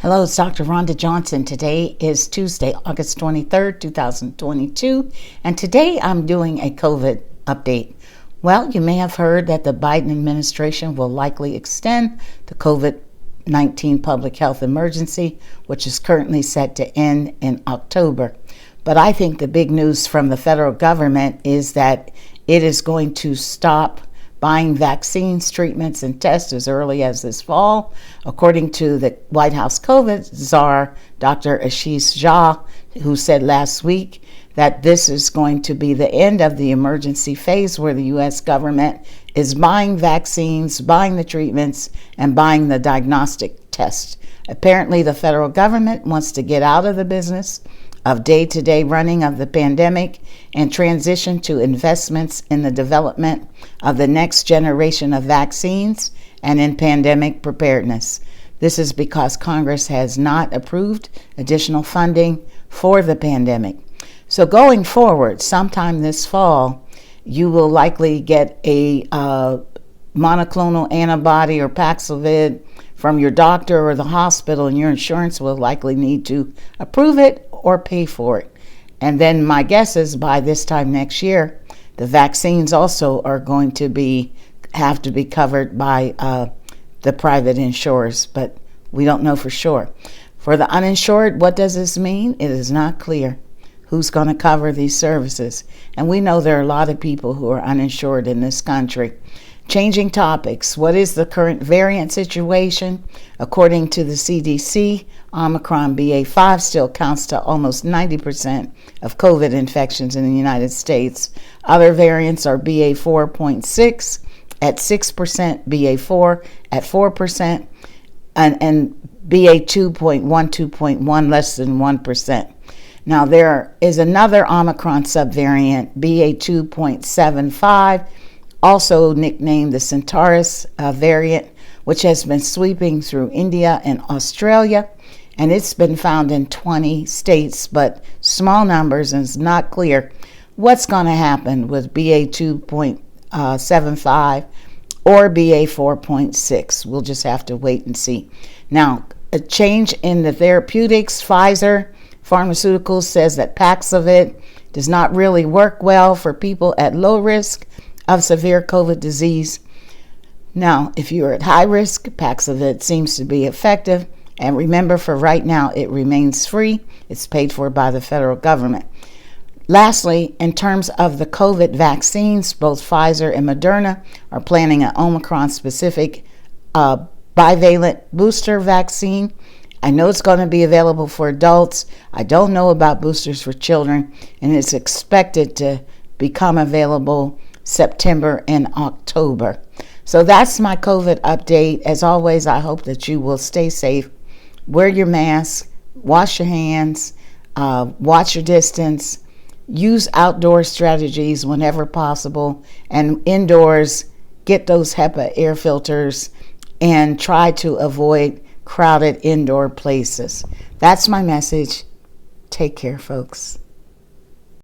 Hello, it's Dr. Rhonda Johnson. Today is Tuesday, August 23rd, 2022, and today I'm doing a COVID update. Well, you may have heard that the Biden administration will likely extend the COVID-19 public health emergency, which is currently set to end in October. But I think the big news from the federal government is that it is going to stop buying vaccines, treatments, and tests as early as this fall, according to the White House COVID czar, Dr. Ashish Jha, who said last week that this is going to be the end of the emergency phase where the U.S. government is buying vaccines, buying the treatments, and buying the diagnostic tests. Apparently, the federal government wants to get out of the business of day-to-day running of the pandemic and transition to investments in the development of the next generation of vaccines and in pandemic preparedness. This is because Congress has not approved additional funding for the pandemic. So going forward, sometime this fall, you will likely get a monoclonal antibody or Paxlovid from your doctor or the hospital, and your insurance will likely need to approve it or pay for it. And then my guess is by this time next year, the vaccines also are going to have to be covered by the private insurers, but we don't know for sure. For the uninsured, what does this mean? It is not clear who's going to cover these services. And we know there are a lot of people who are uninsured in this country. Changing topics. What is the current variant situation? According to the CDC, Omicron BA.5 still counts to almost 90% of COVID infections in the United States. Other variants are BA.4.6 at 6%, BA.4 at 4%, and BA.2.12.1 less than 1%. Now, there is another Omicron subvariant, BA.2.75, also nicknamed the Centaurus variant, which has been sweeping through India and Australia, and it's been found in 20 states, but small numbers, and it's not clear what's going to happen with BA.2.75 or BA.4.6. We'll just have to wait and see. Now, a change in the therapeutics. Pfizer Pharmaceuticals says that Paxlovid does not really work well for people at low risk of severe COVID disease. Now, if you're at high risk, Paxlovid seems to be effective. And remember, for right now, it remains free. It's paid for by the federal government. Lastly, in terms of the COVID vaccines, both Pfizer and Moderna are planning an Omicron-specific bivalent booster vaccine. I know it's going to be available for adults. I don't know about boosters for children, and it's expected to become available September and October. So that's my COVID update. As always, I hope that you will stay safe, wear your mask, wash your hands, watch your distance, use outdoor strategies whenever possible, and indoors, get those HEPA air filters and try to avoid crowded indoor places. That's my message. Take care, folks.